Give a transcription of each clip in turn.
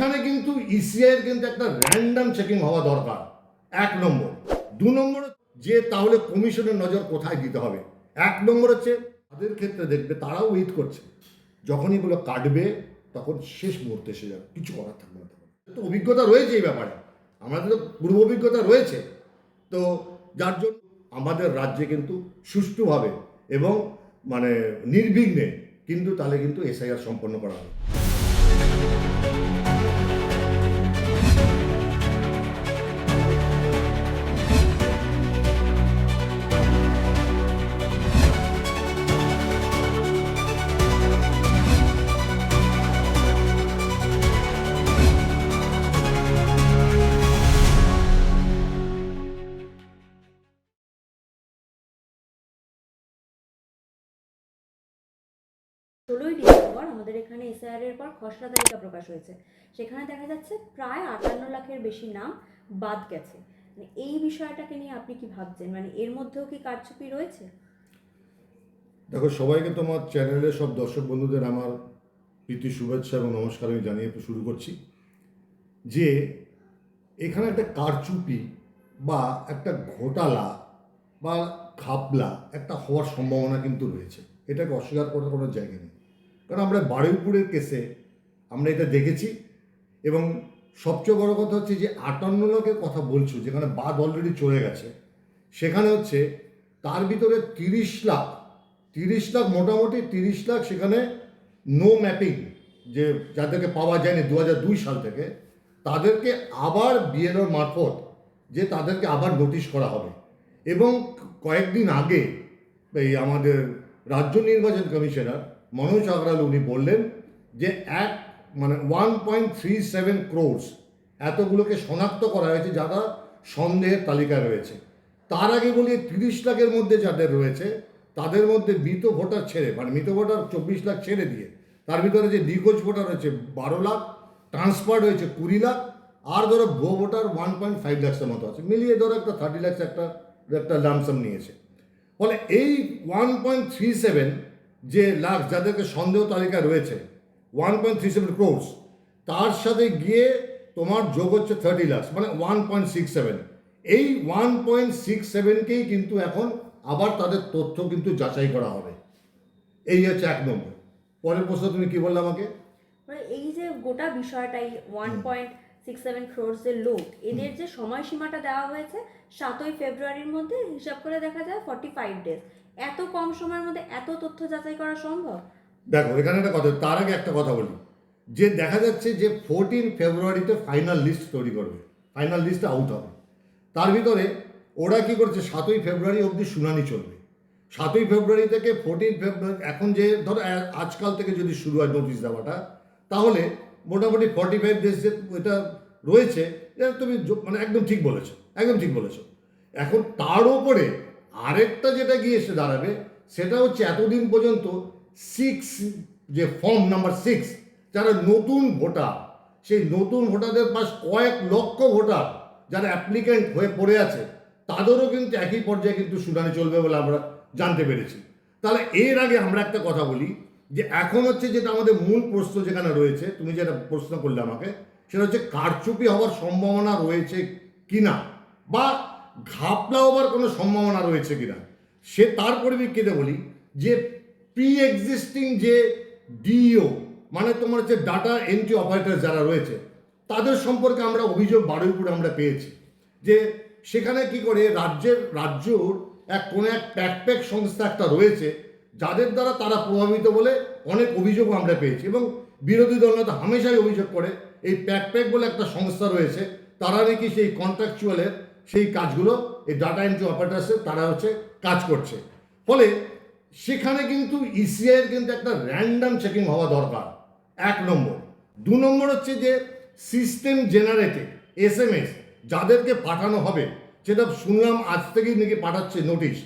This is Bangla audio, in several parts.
সেখানে কিন্তু ইসিআইয়ের কিন্তু একটা র্যান্ডাম চেকিং হওয়া দরকার, 1 নম্বর। 2 নম্বর যে তাহলে কমিশনের নজর কোথায় দিতে হবে। 1 নম্বর হচ্ছে তাদের ক্ষেত্রে দেখবে তারাও ওয়েট করছে, যখনই এগুলো কাটবে তখন শেষ মুহূর্তে এসে যাবে, কিছু করার থাকবে না। তো অভিজ্ঞতা রয়েছে এই ব্যাপারে, আমাদের তো পূর্ব অভিজ্ঞতা রয়েছে। তো যার জন্য আমাদের রাজ্যে কিন্তু সুষ্ঠুভাবে এবং মানে নির্বিঘ্নে কিন্তু তাহলে কিন্তু এসআইআর সম্পন্ন করা হবে। ষোলোই ডিসেম্বর আমাদের এখানে এসআইআর এর পর খসড়া তালিকা প্রকাশ হয়েছে। সেখানে দেখা যাচ্ছে প্রায় 58 লাখের বেশি নাম বাদ গেছে। মানে এই বিষয়টাকে নিয়ে আপনি কি ভাবছেন? মানে এর মধ্যেও কি কারচুপি রয়েছে? দেখো, সবাইকে তোমার চ্যানেলের সব দর্শক বন্ধুদের আমার প্রীতি শুভেচ্ছা এবং নমস্কার আমি জানিয়ে শুরু করছি যে এখানে একটা কারচুপি বা একটা ঘোটালা বা ঘাপলা একটা হওয়ার সম্ভাবনা কিন্তু রয়েছে, এটাকে অস্বীকার করার কোনো জায়গা নেই। কারণ আমরা বারুইপুরের কেসে আমরা এটা দেখেছি, এবং সবচেয়ে বড় কথা হচ্ছে যে 58 লাখের কথা বলছো, যেখানে বাদ অলরেডি চলে গেছে, সেখানে হচ্ছে তার ভিতরে 30 লাখ মোটামুটি 30 লাখ সেখানে নো ম্যাপিং, যে যাদেরকে পাওয়া যায়নি 2002 সাল থেকে, তাদেরকে আবার বিএলওর মারফত যে তাদেরকে আবার নোটিশ করা হবে। এবং কয়েকদিন আগে এই আমাদের রাজ্য নির্বাচন কমিশনার মনোজ আগরাল উনি বললেন যে 1.37 crores এতগুলোকে শনাক্ত করা হয়েছে যারা সন্দেহের তালিকায় রয়েছে। তার আগে বলি 30 লাখের মধ্যে যাদের রয়েছে তাদের মধ্যে মৃত ভোটার ছেড়ে, মানে মৃত ভোটার 24 লাখ ছেড়ে দিয়ে তার ভিতরে যে নিখোঁজ ভোটার হয়েছে 12 লাখ, ট্রান্সফার্ড হয়েছে 20 লাখ, আর ধরো ভুয়ো ভোটার 1.5 লাখের মতো আছে, মিলিয়ে ধরো একটা 30 লাখ একটা লামসাম নিয়েছে। ফলে এই 1.37 যে লাখ যাদেরকে সন্দেহ তালিকায় রয়েছে 1.37 crores, তার সাথে গিয়ে তোমার যোগ হচ্ছে 30 লাখ, মানে 1.67। এই 1.67কেই কিন্তু এখন আবার তাদের তথ্য কিন্তু যাচাই করা হবে। এই হচ্ছে 1 নম্বর। পরের প্রশ্ন তুমি কি বললে আমাকে? মানে এই যে গোটা বিষয়টাই 1.67 crores এর লোক, এদের যে সময়সীমাটা দেওয়া হয়েছে 7ই ফেব্রুয়ারির মধ্যে, হিসাব করে দেখা যায় 45 ডেজ। এত কম সময়ের মধ্যে এত তথ্য যাচাই করা সম্ভব? দেখো, এখানে একটা কথা, তার আগে একটা কথা বলি, যে দেখা যাচ্ছে যে 14 ফেব্রুয়ারিতে ফাইনাল লিস্ট তৈরি করবে, ফাইনাল লিস্টটা আউট হবে। তার ভিতরে ওরা কি করছে, 7ই ফেব্রুয়ারি অবধি শুনানি চলবে। 7ই ফেব্রুয়ারি থেকে 14 ফেব্রুয়ারি, এখন যে ধরো আজকাল থেকে যদি শুরু হয় নোটিশ দেওয়াটা, তাহলে মোটামুটি 45 ডেজ যে এটা রয়েছে, এটা তুমি মানে একদম ঠিক বলেছো, একদম ঠিক বলেছো। এখন তার উপরে আরেকটা যেটা গিয়ে এসে দাঁড়াবে, সেটা হচ্ছে এতদিন পর্যন্ত 6 যে ফর্ম নাম্বার 6 যারা নতুন ভোটার, সেই নতুন ভোটারদের পাশ কয়েক লক্ষ ভোটার যারা অ্যাপ্লিক্যান্ট হয়ে পড়ে আছে, তাদেরও কিন্তু একই পর্যায়ে কিন্তু শুনানি চলবে বলে আমরা জানতে পেরেছি। তাহলে এর আগে আমরা একটা কথা বলি, যে এখন হচ্ছে যেটা আমাদের মূল প্রশ্ন যেখানে রয়েছে, তুমি যেটা প্রশ্ন করলে আমাকে, সেটা হচ্ছে কারচুপি হওয়ার সম্ভাবনা রয়েছে কিনা বা ঘাপলা হওয়ার কোনো সম্ভাবনা রয়েছে কিনা। সে তার পরিপ্রেক্ষিতে বলি যে প্রি এক্সিস্টিং যে ডিও, মানে তোমার হচ্ছে ডাটা এন্ট্রি অপারেটর যারা রয়েছে, তাদের সম্পর্কে আমরা অভিযোগ বারুইপুরে আমরা পেয়েছি যে সেখানে কি করে রাজ্যর কোনো এক প্যাক সংস্থা একটা রয়েছে যাদের দ্বারা তারা প্রভাবিত বলে অনেক অভিযোগও আমরা পেয়েছি। এবং বিরোধী দল নেতা হামেশাই অভিযোগ করে এই প্যাক বলে একটা সংস্থা রয়েছে, তারা নাকি সেই কন্ট্রাকচুয়ালের সেই কাজগুলো এই ডাটা এন্ট্রি অপারেটার্সের তারা হচ্ছে কাজ করছে। ফলে সেখানে কিন্তু ইসিআইয়ের কিন্তু একটা র্যান্ডাম চেকিং হওয়া দরকার, 1 নম্বর। 2 নম্বর হচ্ছে যে সিস্টেম জেনারেটেড SMS যাদেরকে পাঠানো হবে, সেটা শুনলাম আজ থেকেই নাকি পাঠাচ্ছে নোটিশ।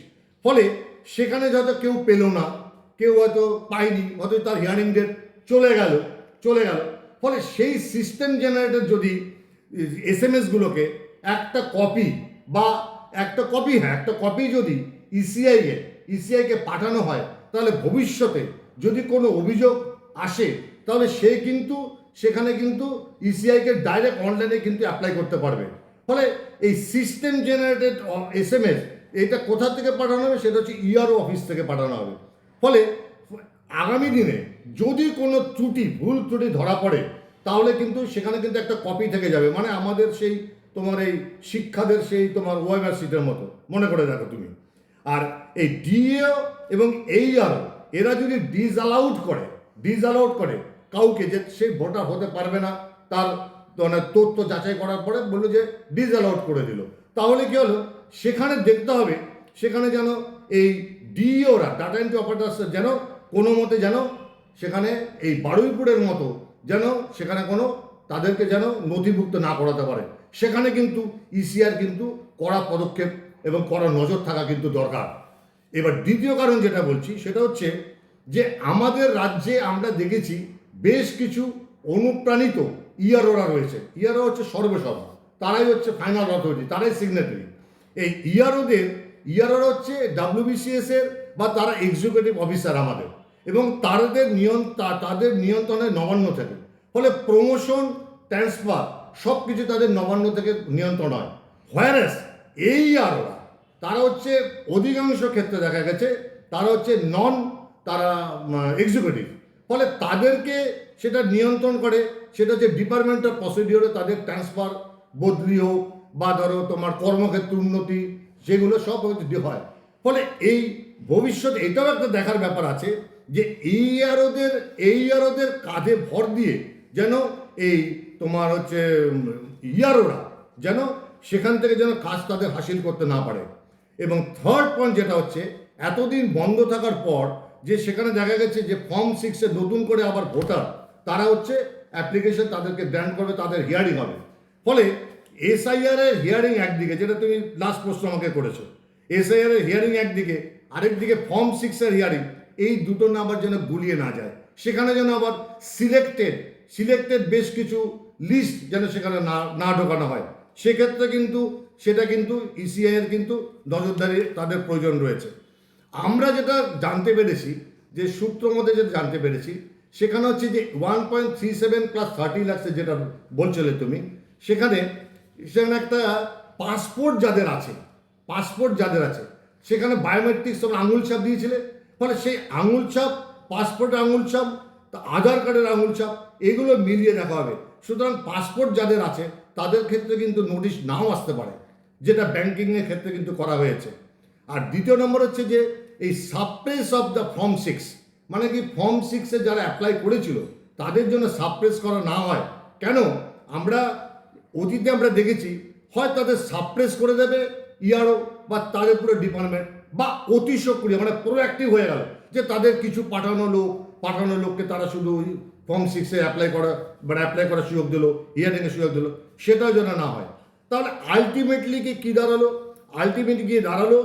ফলে সেখানে যত কেউ পেল না, কেউ হয়তো পায়নি, হয়তো তার হিয়ারিং ডেট চলে গেল। ফলে সেই সিস্টেম জেনারেটেড যদি SMS-গুলোকে একটা কপি বা একটা কপি যদি ইসিআইকে পাঠানো হয়, তাহলে ভবিষ্যতে যদি কোনো অভিযোগ আসে, তাহলে সে কিন্তু সেখানে কিন্তু ইসিআইকে ডাইরেক্ট অনলাইনে কিন্তু অ্যাপ্লাই করতে পারবে। ফলে এই সিস্টেম জেনারেটেড SMS এটা কোথা থেকে পাঠানো হবে, সেটা হচ্ছে ইআরও অফিস থেকে পাঠানো হবে। ফলে আগামী দিনে যদি কোনো ভুল ত্রুটি ধরা পড়ে, তাহলে কিন্তু সেখানে কিন্তু একটা কপি থেকে যাবে, মানে আমাদের সেই তোমার এই শিক্ষাদের সেই তোমার ওয়েবার সিটের মতো মনে করে দেখো তুমি। আর এই ডিএও এবং এইআরও এরা যদি ডিসঅ্যালাউড করে কাউকে যে সে ভোটার হতে পারবে না, তার মানে তথ্য যাচাই করার পরে বললো যে ডিসঅ্যালাউড করে দিল, তাহলে কি হলো, সেখানে দেখতে হবে সেখানে যেন এই ডিওরা ডাটা এন্ট্রি অপারেটার্স যেন কোনো মতে যেন সেখানে এই বারুইপুরের মতো যেন সেখানে কোনো তাদেরকে যেন নথিভুক্ত না করাতে পারে। সেখানে কিন্তু ইসিআর কিন্তু কড়া পদক্ষেপ এবং কড়া নজর থাকা কিন্তু দরকার। এবার দ্বিতীয় কারণ যেটা বলছি সেটা হচ্ছে যে আমাদের রাজ্যে আমরা দেখেছি বেশ কিছু অনুপ্রাণিত ইআরওরা রয়েছে। ইআরও হচ্ছে সর্বসভা, তারাই হচ্ছে ফাইনাল অথরিটি, তারাই সিগনেটারি। এই ইআরওরা হচ্ছে WBCS এর বা তারা এক্সিকিউটিভ অফিসার আমাদের, এবং তাদের নিয়ন্ত্রণে নবান্ন থেকে। ফলে প্রমোশন, ট্রান্সফার সব কিছু তাদের নবান্ন থেকে নিয়ন্ত্রণ হয়। হোয়ারেস এই ইআরওরা তারা হচ্ছে অধিকাংশ ক্ষেত্রে দেখা গেছে তারা হচ্ছে তারা এক্সিকিউটিভ। ফলে তাদেরকে সেটা নিয়ন্ত্রণ করে, সেটা হচ্ছে ডিপার্টমেন্ট অফ প্রসিডিওরে তাদের ট্রান্সফার, বদলি হোক বা ধরো তোমার কর্মক্ষেত্র উন্নতি, সেগুলো সব হয়। ফলে এই ভবিষ্যতে এটাও একটা দেখার ব্যাপার আছে যে এইআরওদের কাঁধে ভর দিয়ে যেন এই তোমার হচ্ছে ইআরওরা যেন সেখান থেকে যেন কাজ তাদের হাসিল করতে না পারে। এবং থার্ড পয়েন্ট যেটা হচ্ছে এতদিন বন্ধ থাকার পর যে সেখানে দেখা গেছে যে ফর্ম 6-এ নতুন করে আবার ভোটার তারা হচ্ছে অ্যাপ্লিকেশন তাদেরকে গ্র্যান্ট করবে, তাদের হিয়ারিং হবে। ফলে এসআইআর এর হিয়ারিং একদিকে, যেটা তুমি লাস্ট প্রশ্ন আমাকে করেছো, এসআইআর এর হিয়ারিং একদিকে, আরেকদিকে ফর্ম 6-এর হিয়ারিং, এই দুটো না আবার যেন গুলিয়ে না যায়। সেখানে যেন আবার সিলেক্টেড বেশ কিছু লিস্ট যেন সেখানে না ঢোকানো হয়। সেক্ষেত্রে কিন্তু সেটা কিন্তু ইসিআই এর কিন্তু নজরদারি তাদের প্রয়োজন রয়েছে। আমরা যেটা জানতে পেরেছি, যে সূত্র মধ্যে যেটা জানতে পেরেছি, সেখানে হচ্ছে যে 1.37 + 30 লাখ যেটা বলছিলে তুমি, সেখানে একটা পাসপোর্ট যাদের আছে সেখানে বায়োমেট্রিক্স আঙুল ছাপ দিয়েছিলে। ফলে সেই আঙুল ছাপ, পাসপোর্টের আঙুল ছাপ, আধার কার্ডের আঙুল ছাপ, এগুলো মিলিয়ে দেখা হবে। সুতরাং পাসপোর্ট যাদের আছে তাদের ক্ষেত্রে কিন্তু নোটিশ নাও আসতে পারে, যেটা ব্যাংকিংয়ের ক্ষেত্রে কিন্তু করা হয়েছে। আর দ্বিতীয় নম্বর হচ্ছে যে এই সাপ্রেস অফ দ্য ফর্ম 6, মানে কি ফর্ম 6-এ যারা অ্যাপ্লাই করেছিল তাদের জন্য সাপ্রেস করা না হয়। কেন? আমরা অতীতে আমরা দেখেছি হয় তাদের সাপ্রেস করে দেবে ইআরও বা তাদের পুরো ডিপার্টমেন্ট, বা অতি সক্রিয় মানে প্রোঅ্যাক্টিভ হয়ে গেল যে তাদের কিছু পাঠানো লোককে তারা শুধু ফর্ম 6-এ অ্যাপ্লাই করার সুযোগ দিল, হিয়ারিংয়ের সুযোগ দিল, সেটাও যেন না হয়। তাহলে আলটিমেটলি কি দাঁড়ালো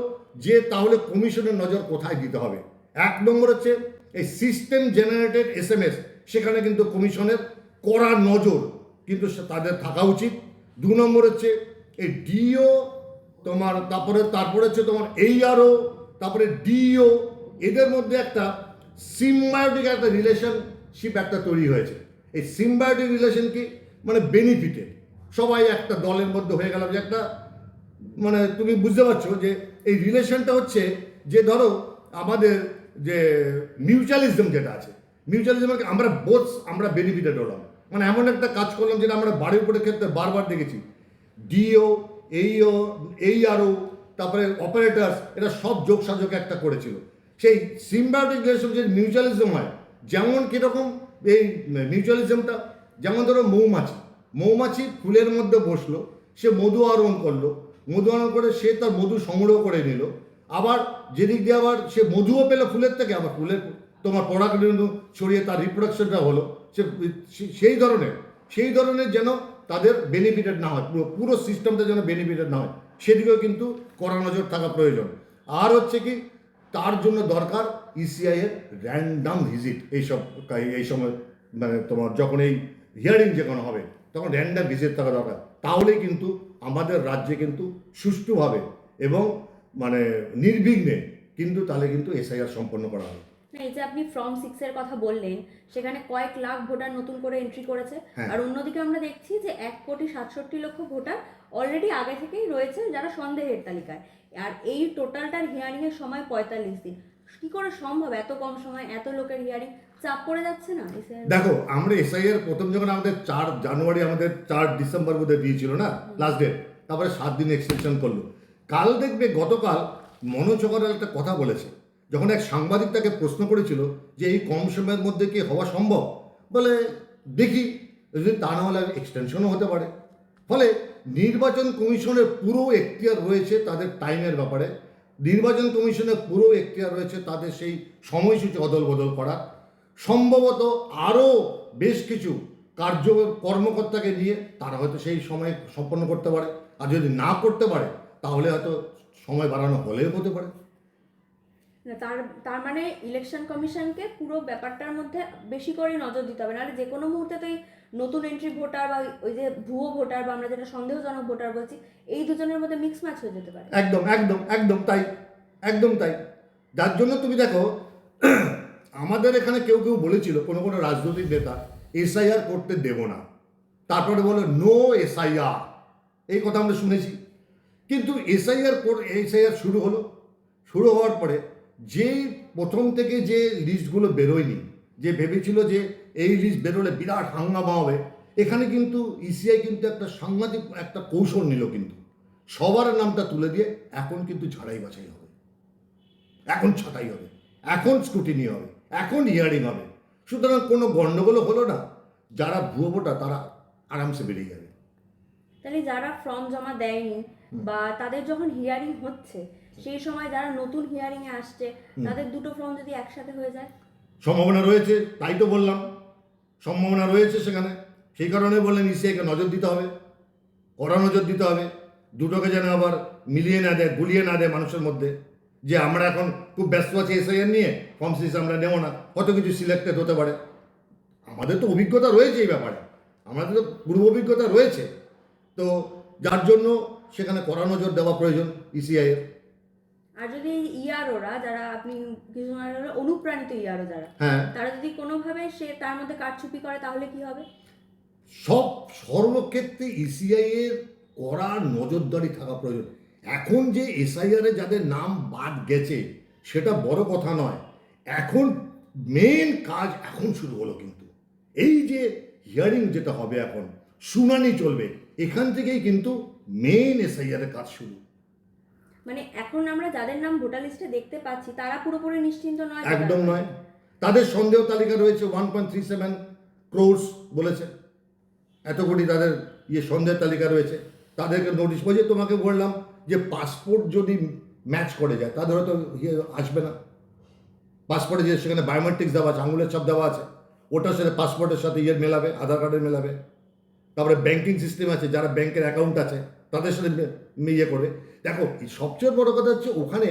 যে তাহলে কমিশনের নজর কোথায় দিতে হবে? 1 নম্বর হচ্ছে এই সিস্টেম জেনারেটেড SMS, সেখানে কিন্তু কমিশনের কড়া নজর কিন্তু তাদের থাকা উচিত। 2 নম্বর হচ্ছে এই ডিও তোমার, তারপরে হচ্ছে তোমার এইআরও, তারপরে ডিও, এদের মধ্যে একটা সিম্বায়োটিক একটা রিলেশনশিপ একটা তৈরি হয়েছে। এই সিম্বায়োটিক রিলেশন কি, মানে বেনিফিটেড, সবাই একটা দলের মধ্যে হয়ে গেল, যে একটা মানে তুমি বুঝতে পারছো যে এই রিলেশনটা হচ্ছে যে ধরো আমাদের যে মিউচুয়ালিজম যেটা আছে, মিউচুয়ালিজমকে আমরা বেনিফিটেড হলাম, মানে এমন একটা কাজ করলাম যেটা আমরা বারুইপুরের ক্ষেত্রে বারবার দেখেছি। ডিও, এইআরও, তারপরে অপারেটার্স, এটা সব যোগসাযোগ একটা করেছিল। সেই সিম্বায়োটিক রিলেশন যে মিউচুয়ালিজম হয়, যেমন কীরকম এই মিউচুয়ালিজমটা, যেমন ধরো মৌমাছি ফুলের মধ্যে বসলো, সে মধু আহরণ করলো, মধু আহরণ করে সে তার মধু সংগ্রহ করে নিল, আবার যেদিক দিয়ে আবার সে মধুও পেলো ফুলের থেকে, আবার ফুলের তোমার প্রোডাক্ট ছড়িয়ে তার রিপ্রোডাকশনটা হলো, সেই ধরনের যেন তাদের বেনিফিটেড না হয়, পুরো সিস্টেমটা যেন বেনিফিটেড না হয়, সেদিকেও কিন্তু কড়া নজর থাকা প্রয়োজন। আর হচ্ছে কি, তার জন্য দরকার ইসিআই এর র্যান্ডাম ভিজিট। এই সময় মানে তোমার যখন এই হিয়ারিং যখন হবে তখন র্যান্ডাম ভিজিট থাকা দরকার। তাহলেই কিন্তু আমাদের রাজ্যে কিন্তু সুষ্ঠুভাবে এবং মানে নির্বিঘ্নে কিন্তু তাহলে কিন্তু এসআইআর সম্পন্ন করা হবে। না, এই যে আপনি ফর্ম 6 এর কথা বললেন, সেখানে কয়েক লাখ ভোটার নতুন করে এন্ট্রি করেছে। হ্যাঁ। আর অন্যদিকে আমরা দেখছি যে 1,67,00,000 ভোটার অলরেডি আগে থেকেই রয়েছে যারা সন্দেহের তালিকায়। আর এই টোটালটার হিয়ারিং এর সময় 45 দিন। কি করে সম্ভব এত কম সময় এত লোকের হিয়ারিং? চাপ পড়ে যাচ্ছে না এসআইআর? দেখো, আমরা এসআইআর প্রথম যখন আমাদের 4 জানুয়ারি, আমাদের 4 ডিসেম্বর বোধহয় দিয়েছিল না লাস্ট ডেট, তারপরে 7 দিন এক্সটেনশন করলো। কাল দেখবে, গতকাল মনোজ অগরওয়াল একটা কথা বলেছে, যখন এক সাংবাদিক তাকে প্রশ্ন করেছিল যে এই কম সময়ের মধ্যে কি হওয়া সম্ভব, বলে দেখি, যদি তা না হলে এক্সটেনশনও হতে পারে। ফলে নির্বাচন কমিশনের পুরো এখতিয়ার রয়েছে তাদের টাইমের ব্যাপারে, নির্বাচন কমিশনের পুরো এখতিয়ার রয়েছে তাদের সেই সময়সূচি অদল বদল করা। সম্ভবত আরও বেশ কিছু কর্মকর্তাকে নিয়ে তারা হয়তো সেই সময় সম্পন্ন করতে পারে, আর যদি না করতে পারে তাহলে হয়তো সময় বাড়ানো হলেও হতে পারে। না, তার তার মানে ইলেকশন কমিশনকে পুরো ব্যাপারটার মধ্যে বেশি করে নজর দিতে হবে, নাহলে যে কোনো মুহূর্তে তো এই নতুন এন্ট্রি ভোটার বা ওই যে ভুয়ো ভোটার বা আমরা যেটা সন্দেহজনক ভোটার বলছি, এই দুজনের মধ্যে মিক্স ম্যাচ হয়ে যেতে পারে। একদম একদম একদম তাই, একদম তাই। যার জন্য তুমি দেখো, আমাদের এখানে কেউ কেউ বলেছিল, কোনো কোনো রাজনৈতিক নেতা, এসআইআর করতে দেব না, তারপরে বলে নো এসআইআর, এই কথা আমরা শুনেছি। কিন্তু এসআইআর শুরু হওয়ার পরে যেই প্রথম থেকে যে লিস্টগুলো বেরোয়নি, যে ভেবেছিল যে এই লিস্ট বেরোলে বিরাট হাঙ্গামা হবে, এখানে কিন্তু ইসিআই কিন্তু একটা সাংঘাতিক একটা কৌশল নিল, কিন্তু সবার নামটা তুলে দিয়ে এখন কিন্তু ঝাড়াই বাছাই হবে, এখন ছাঁটাই হবে, এখন স্ক্রুটিনি হবে, এখন হিয়ারিং হবে। সুতরাং কোনো গণ্ডগোলও হলো না, যারা ভুয়ো ভোটার তারা আরামসে বেরিয়ে যাবে। তাহলে যারা ফর্ম জমা দেয়নি বা তাদের যখন হিয়ারিং হচ্ছে, সেই সময় যারা নতুন হিয়ারিং এ আসছে, তাদের দুটো ফর্ম যদি একসাথে হয়ে যায়? সম্ভাবনা রয়েছে, তাই তো বললাম, সম্ভাবনা রয়েছে সেখানে। সেই কারণে বললেন ইসিআইকে নজর দিতে হবে, কড়া নজর দিতে হবে, দুটোকে যেন আবার মিলিয়ে না দেয়, গুলিয়ে না দেয় মানুষের মধ্যে, যে আমরা এখন খুব ব্যস্ত আছি এসআইআর নিয়ে, ফর্ম সিরিজ আমরা নেব না, কত কিছু সিলেক্টেড হতে পারে। আমাদের তো অভিজ্ঞতা রয়েছে এই ব্যাপারে, আমাদের তো পূর্ব অভিজ্ঞতা রয়েছে, তো যার জন্য সেখানে কড়া নজর দেওয়া প্রয়োজন ইসিআইয়ের। আর যদি ইয়ারোরা, যারা আপনি কিছু অনুপ্রাণিত ইয়ারো যারা, হ্যাঁ, তারা যদি কোনোভাবে তার মধ্যে কারচুপি করে, তাহলে কি হবে? সর্বক্ষেত্রে ইসিআই এর কড়া নজরদারি থাকা প্রয়োজন। এখন যে এসআইআর এ যাদের নাম বাদ গেছে সেটা বড় কথা নয়, এখন মেন কাজ এখন শুরু হলো, কিন্তু এই যে হিয়ারিং যেটা হবে, এখন শুনানি চলবে, এখান থেকেই কিন্তু মেন এসআইআর এর কাজ শুরু। মানে এখন আমরা যাদের নাম ভোটার লিস্টে দেখতে পাচ্ছি, তারা পুরোপুরি নিশ্চিন্ত নয়? একদম নয়, তাদের সন্দেহ তালিকা রয়েছে 1.37 crores বলেছে, এত কোটি তাদের সন্দেহের তালিকা রয়েছে। তাদেরকে নোটিশ বলছে, তোমাকে বললাম যে পাসপোর্ট যদি ম্যাচ করে যায় তাদের হয়তো আসবে না। পাসপোর্টে যে সেখানে বায়োমেট্রিক্স দেওয়া আছে, আঙুলের ছাপ দেওয়া আছে, ওটার সাথে পাসপোর্টের সাথে মেলাবে, আধার কার্ডের মেলাবে। তারপরে ব্যাংকিং সিস্টেম আছে, যারা ব্যাংকের অ্যাকাউন্ট আছে তাদের সাথে করবে। দেখো, সবচেয়ে বড় কথা হচ্ছে ওখানে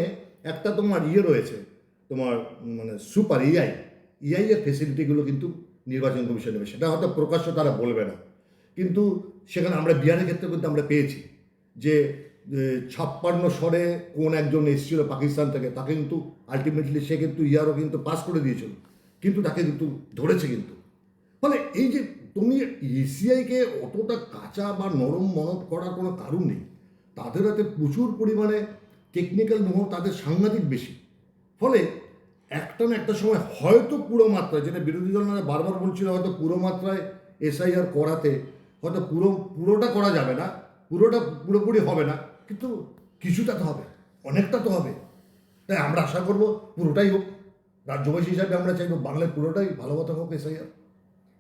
একটা তোমার রয়েছে, তোমার মানে সুপার ইআই এর ফেসিলিটিগুলো কিন্তু নির্বাচন কমিশন নেবে, সেটা হয়তো প্রকাশ্য তারা বলবে না, কিন্তু সেখানে আমরা বিহারের ক্ষেত্রে কিন্তু আমরা পেয়েছি যে 56 স্বরে কোন একজন এসেছিল পাকিস্তান থেকে, তাকে কিন্তু আলটিমেটলি সে কিন্তু ইয়ারও কিন্তু পাস করে দিয়েছিল, কিন্তু তাকে কিন্তু ধরেছে কিন্তু। ফলে এই যে তুমি ইসিআইকে অতটা কাঁচা বা নরম মনত করার কোনো কারণ নেই, তাদের হাতে প্রচুর পরিমাণে টেকনিক্যাল নোহাও তাদের সাংঘাতিক বেশি। ফলে একটা না একটা সময় হয়তো পুরো মাত্রায়, যেটা বিরোধী দলরা বারবার বলছিল, হয়তো পুরো মাত্রায় এসআইআর করাতে হয়তো পুরোটা করা যাবে না, পুরোপুরি হবে না, কিন্তু কিছুটা তো হবে, অনেকটা তো হবে। তাই আমরা আশা করব পুরোটাই হোক, রাজ্যবাসী হিসাবে আমরা চাইব বাংলায় পুরোটাই ভালো কথা হোক এসআইআর।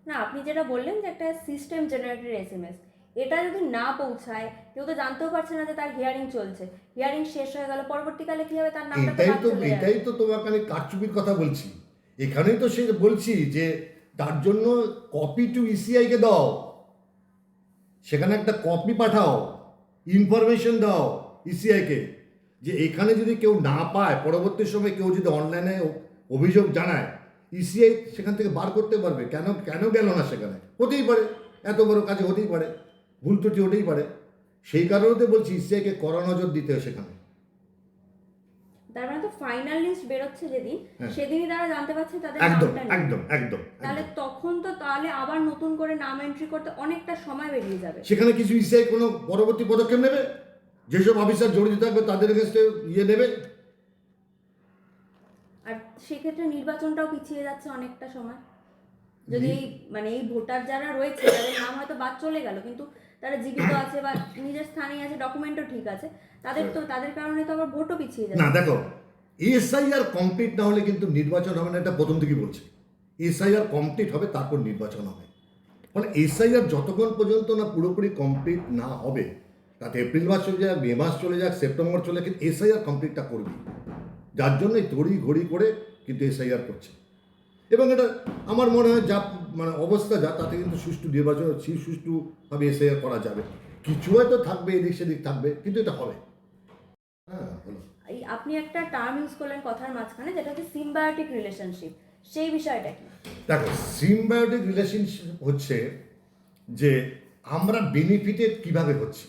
না, আপনি যেটা বললেন যে একটা সিস্টেম জেনারেটেড এসএমএস, এটা যদি না পৌঁছায়, কেউ তো জানতেও পারছে না যে তার হিয়ারিং চলছে, হিয়ারিং শেষ হয়ে গেল, পরবর্তীকালে কি হবে, তার নামটা তো বাদ চলে যাবে। এটাই তো তোমাকে আমি কারচুপির কথা বলছি, এখানেই তো সে বলছি যে তার জন্য কপি টু ইসিআইকে দাও, সেখানে একটা কপি পাঠাও, ইনফরমেশন দাও ইসিআইকে, যে এখানে যদি কেউ না পায়, পরবর্তী সময় কেউ যদি অনলাইনে অভিযোগ জানায়, ইসিআই সেখান থেকে বার করতে পারবে। কেন গেল না সেখানে? হতেই পারে, এত বড় কাজে হতেই পারে, ভুল ত্রুটি হতেই পারে। সেই কারণে তো বলছি ইসিআইকে কড়া নজর দিতে হয় সেখানে। তার মানে তো ফাইনাল লিস্ট বেরোচ্ছে যেদিন, হ্যাঁ। সেদিনই তারা জানতে পারছে তাদের একদম নামটা নেই। একদম একদম তাহলে একদম। তখন তো তাহলে আবার নতুন করে নাম এন্ট্রি করতে অনেকটা সময় বেরিয়ে যাবে। সেখানে কিছু ইসিআই কোনো পরবর্তী পদক্ষেপ নেবে, যেসব অফিসার জড়িত থাকবে তাদের এগেনস্টে নেবে। আর সেক্ষেত্রে নির্বাচনটাও পিছিয়ে যাচ্ছে অনেকটা সময়। যদি এই মানে এই ভোটার যারা রয়েছে তাদের নাম হয়তো বাদ চলে গেল, কিন্তু তারা জীবিত আছে বা নিজের স্থানেই আছে, ডকুমেন্টও ঠিক আছে, তাদের কারণে তো আবার ভোটও পিছিয়ে না যাচ্ছে। দেখো, এসআইআর কমপ্লিট না হলে কিন্তু নির্বাচন হবে না, এটা প্রথম থেকেই বলছি। এসআইআর কমপ্লিট হবে, তারপর নির্বাচন হবে। ফলে এসআইআর যতক্ষণ পর্যন্ত না পুরোপুরি কমপ্লিট না হবে, তাতে এপ্রিল মাস চলে যাক, মে মাস চলে যাক, সেপ্টেম্বর চলে যাক, কিন্তু এসআইআর কমপ্লিটটা করবি। যার জন্য তড়ি ঘড়ি করে কিন্তু এসআইআর করছে। এবং এটা আমার মনে হয় যা মানে অবস্থা যা, তাতে কিন্তু সুষ্ঠু নির্বাচন, সুষ্ঠুভাবে এসআইআর করা যাবে। কিছু হয়তো থাকবে, এদিক সেদিক থাকবে, কিন্তু এটা হবে। হ্যাঁ, হলো। এই আপনি একটা টার্ম ইউজ করলেন কথার মাঝখানে, যেটা হচ্ছে সিম্বায়োটিক রিলেশনশিপ, সেই বিষয়টা কি? দেখো, সিম্বায়োটিক রিলেশনশিপ হচ্ছে যে আমরা বেনিফিটেড কিভাবে হচ্ছি।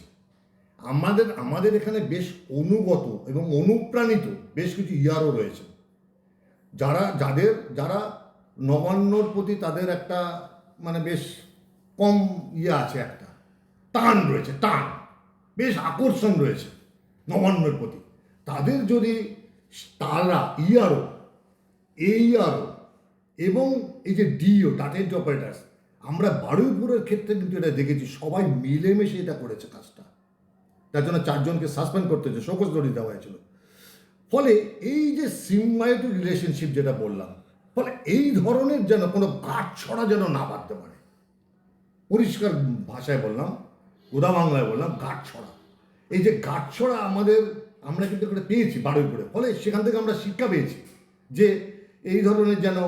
আমাদের এখানে বেশ অনুগত এবং অনুপ্রাণিত বেশ কিছু ইয়ারও রয়েছে, যারা নবান্নর প্রতি তাদের একটা মানে বেশ কম আছে, একটা টান রয়েছে, বেশ আকর্ষণ রয়েছে নবান্নর প্রতি। তাদের যদি তারা AERO এবং এই যে ডিও টাটা এন্ট্রি অপারেটার্স, আমরা বারুইপুরের ক্ষেত্রে কিন্তু এটা দেখেছি, সবাই মিলেমিশে এটা করেছে কাজটা। তার জন্য 4 জনকে সাসপেন্ড করতে হয়েছে, শোকজ নোটিশ দেওয়া হয়েছিল। ফলে এই যে সিম্বায়োটিক রিলেশনশিপ যেটা বললাম, ফলে এই ধরনের যেন কোনো গাঁটছড়া যেন না বাঁধতে পারে। পরিষ্কার ভাষায় বললাম, গোদা বাংলায় বললাম, গাঁটছড়া। এই যে গাঁটছড়া আমরা কিন্তু একটা পেয়েছি বারুইপুরে, ফলে সেখান থেকে আমরা শিক্ষা পেয়েছি যে এই ধরনের যেন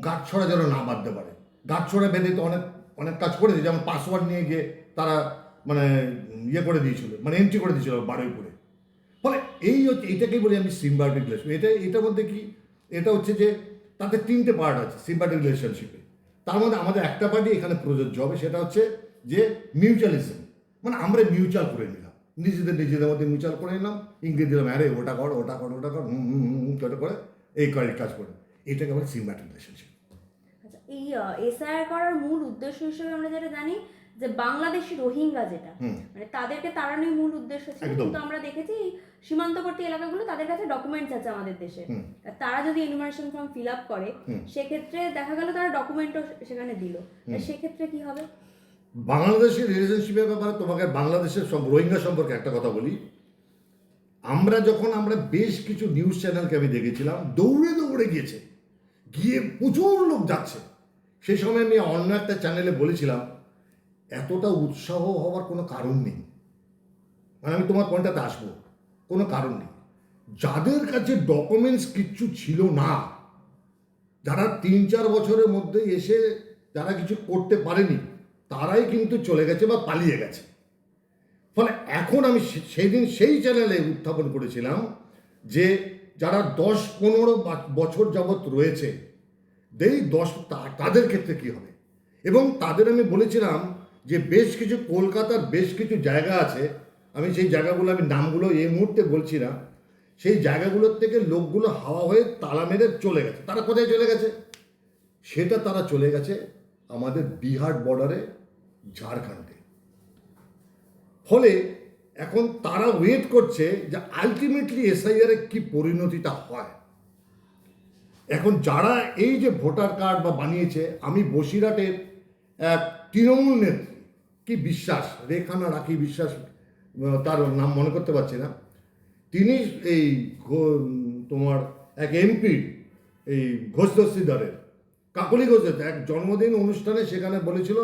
গাঁটছড়া যেন না বাঁধতে পারে। গাঁটছড়া বেঁধে তো অনেক অনেক কাজ করেছে, যেমন পাসওয়ার্ড নিয়ে গিয়ে তারা মানে করে দিয়েছিল, মানে এন্ট্রি করে দিয়েছিল বারুইপুরে। ফলে এইটাকেই বলি আমি সিম্বায়োটিক রিলেশন। এটার মধ্যে কি, এটা হচ্ছে যে তাতে 3টে পার্ট আছে সিম্বায়োটিক রিলেশনশিপে। তার মধ্যে আমাদের একটা পার্টি এখানে প্রযোজ্য হবে, সেটা হচ্ছে যে মিউচুয়ালিজম, মানে আমরা মিউচুয়াল করে নিলাম, নিজেদের মধ্যে মিউচুয়াল করে নিলাম, ইংরেজি দিলাম, আরে ওটা কর ওটা করে এই কাজ করে, এটাকে বলে সিম্বায়োটিক রিলেশনশিপ। আচ্ছা, এই এসআইআর করার মূল উদ্দেশ্য হিসেবে আমরা যেটা জানি যে বাংলাদেশি রোহিঙ্গা যেটা, মানে তাদেরকে তাড়ানোই মূল উদ্দেশ্য ছিল। একদম। কিন্তু আমরা দেখেছি সীমান্তবর্তী এলাকাগুলো তাদের কাছে ডকুমেন্টস আছে আমাদের দেশে, তারা যদি এনুমারেশন ফর্ম ফিল আপ করে, সেক্ষেত্রে দেখা গেল তারা ডকুমেন্টও সেখানে দিল, সেক্ষেত্রে কি হবে? বাংলাদেশের রিলেশনশিপের ব্যাপারে তোমাকে বাংলাদেশের সব রোহিঙ্গা সম্পর্কে একটা কথা বলি। আমরা বেশ কিছু নিউজ চ্যানেলকে আমি দেখেছিলাম, দৌড়ে গিয়েছে, গিয়ে প্রচুর লোক যাচ্ছে। সেই সময় আমি অন্য একটা চ্যানেলে বলেছিলাম, এতটা উৎসাহ হওয়ার কোনো কারণ নেই। মানে আমি তোমার পয়েন্টটাতে আসবো, কোনো কারণ নেই। যাদের কাছে ডকুমেন্টস কিচ্ছু ছিল না, যারা 3-4 বছরের মধ্যে এসে যারা কিছু করতে পারেনি, তারাই কিন্তু চলে গেছে বা পালিয়ে গেছে। ফলে এখন আমি সেদিন সেই চ্যানেলে উত্থাপন করেছিলাম যে যারা 10-15 বছর যাবৎ রয়েছে, তাদের ক্ষেত্রে কী হবে। এবং তাদের আমি বলেছিলাম যে বেশ কিছু কলকাতার বেশ কিছু জায়গা আছে, আমি সেই জায়গাগুলো আমি নামগুলো এই মুহূর্তে বলছি না, সেই জায়গাগুলোর থেকে লোকগুলো হাওয়া হয়ে তালা মেরে চলে গেছে। তারা কোথায় চলে গেছে? সেটা তারা চলে গেছে আমাদের বিহার বর্ডারে, ঝাড়খণ্ডে। ফলে এখন তারা ওয়েট করছে যে আলটিমেটলি এসআইআর এর কি পরিণতিটা হয়। এখন যারা এই যে ভোটার কার্ড বা বানিয়েছে, আমি বসিরহাটের এক তৃণমূল নেত্রী, কি বিশ্বাস, রেখানা রাখি বিশ্বাস, তার নাম মনে করতে পারছি না, তিনি এই তোমার এক এমপি, এই ঘোষ দস্তিদারের কাকলি ঘোষের এক জন্মদিন অনুষ্ঠানে সেখানে বলেছিল,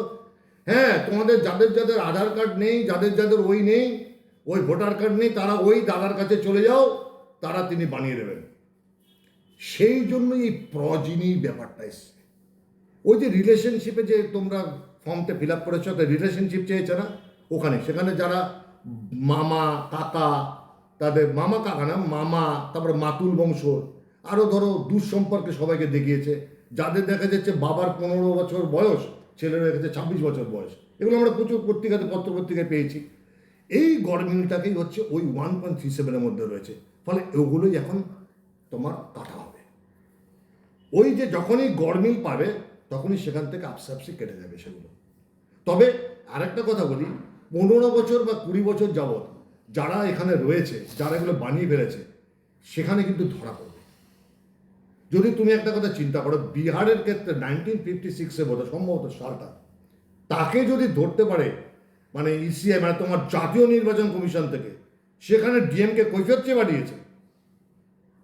হ্যাঁ তোমাদের যাদের আধার কার্ড নেই, যাদের ওই নেই, ওই ভোটার কার্ড নেই, তারা ওই দাদার কাছে চলে যাও, তিনি বানিয়ে দেবেন। সেই জন্য এই প্রজিনি ব্যাপারটা এসছে। ওই যে রিলেশনশিপে যে তোমরা ফর্মটা ফিল আপ করেছো, একটা রিলেশনশিপ চেয়েছে না, সেখানে যারা মামা কাকা, তাদের মামা কাকা না মামা, তারপরে মাতুল বংশ, আরও ধরো দূর সম্পর্কে সবাইকে দেখিয়েছে, যাদের দেখা যাচ্ছে বাবার 15 বছর বয়স, ছেলেরা দেখেছে 26 বছর বয়স। এগুলো আমরা প্রচুর পত্রপত্রিকায় পেয়েছি। এই গড়মিলটাকেই হচ্ছে ওই 1.37-এর মধ্যে রয়েছে। ফলে ওগুলোই এখন তোমার কাটা হবে। ওই যে যখনই গরমিল পাবে তখনই সেখান থেকে আপসে আপসে কেটে যাবে সেগুলো। তবে আরেকটা কথা বলি, 15 বছর বা 20 বছর যাবৎ যারা এখানে রয়েছে, যারা এগুলো বানিয়ে ফেলেছে, সেখানে কিন্তু ধরা পড়বে। যদি তুমি একটা কথা চিন্তা করো, বিহারের ক্ষেত্রে 1956-এ বোধহয় সম্ভবত সালটা, তাকে যদি ধরতে পারে মানে ইসিআই, মানে তোমার জাতীয় নির্বাচন কমিশন থেকে, সেখানে ডিএমকে কৈফিয়ত চেয়ে পাঠিয়েছে।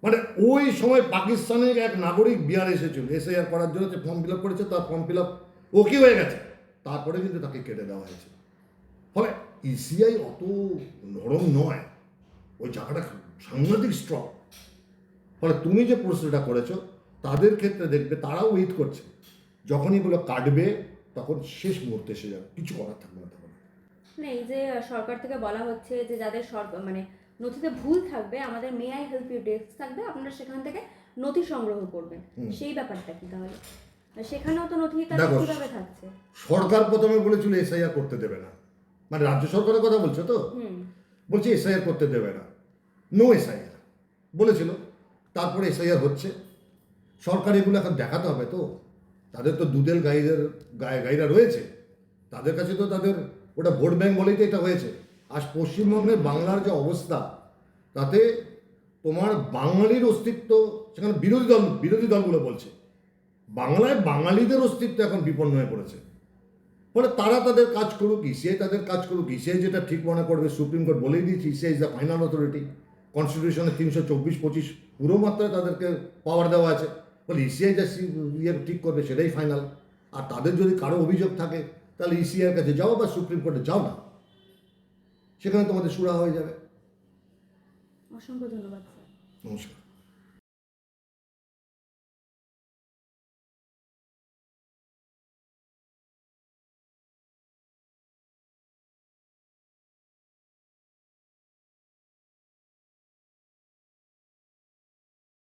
মানে ওই সময় পাকিস্তানের এক নাগরিক বিহার এসেছিল এসআইআর করার জন্য, যে ফর্ম ফিল আপ করেছে, তার ফর্ম ফিল আপ ওকে হয়ে গেছে, তারপরে কিন্তু তাকে কেটে দেওয়া হয়েছে। ফলে ইসিআই অত নরম নয়, ওই জায়গাটা সাংঘাতিক স্ট্রং। ফলে তুমি যে প্রশ্নটা করেছো, তাদের ক্ষেত্রে দেখবে তারাও ওয়েট করছে, যখনই এগুলো কাটবে তখন শেষ মুহূর্তে এসে যাবে, কিছু করার থাকবে না তখন। মানে এই যে সরকার থেকে বলা হচ্ছে যে যাদের মানে নথিতে ভুল থাকবে, আমাদের may I help you desk থাকবে, আপনারা সেখান থেকে নথি সংগ্রহ করবেন, সেই ব্যাপারটা কি তাহলে? সেখানেও তো নথি তাদের দেখো, কিভাবে থাকছে? সরকার প্রথমে বলেছিল এসআইআর করতে দেবে না, মানে রাজ্য সরকারের কথা বলছো তো, বলছে এসআইআর করতে দেবে না, নো এসআইআর বলেছিল। তারপরে এসআইআর হচ্ছে, সরকার এগুলো এখন দেখাতে হবে তো, তাদের তো দুধের গাইরা রয়েছে, তাদের কাছে তো তাদের ওটা ভোট ব্যাংক বলেই তো এটা হয়েছে। আজ পশ্চিমবঙ্গের বাংলার যে অবস্থা, তাতে তোমার বাঙালির অস্তিত্ব, সেখানে বিরোধী দলগুলো বলছে বাংলায় বাঙালিদের অস্তিত্ব এখন বিপন্ন হয়ে পড়েছে। ফলে তারা তাদের কাজ করুক, ইসিআই তাদের কাজ করুক, ইসিআই যেটা ঠিক মনে করবে, সুপ্রিম কোর্ট বলেই দিয়েছে ECI is the final authority, কনস্টিটিউশনের 324-25 পুরো মাত্রায় তাদেরকে পাওয়ার দেওয়া আছে। ফলে ইসিআই যা ঠিক করবে সেটাই ফাইনাল। আর তাদের যদি কারো অভিযোগ থাকে, তাহলে ইসিআইয়ের কাছে যাও বা সুপ্রিম কোর্টে যাও না, সেখানে তোমাদের সুরা হয়ে যাবে। অসংখ্য ধন্যবাদ স্যার। নমস্কার।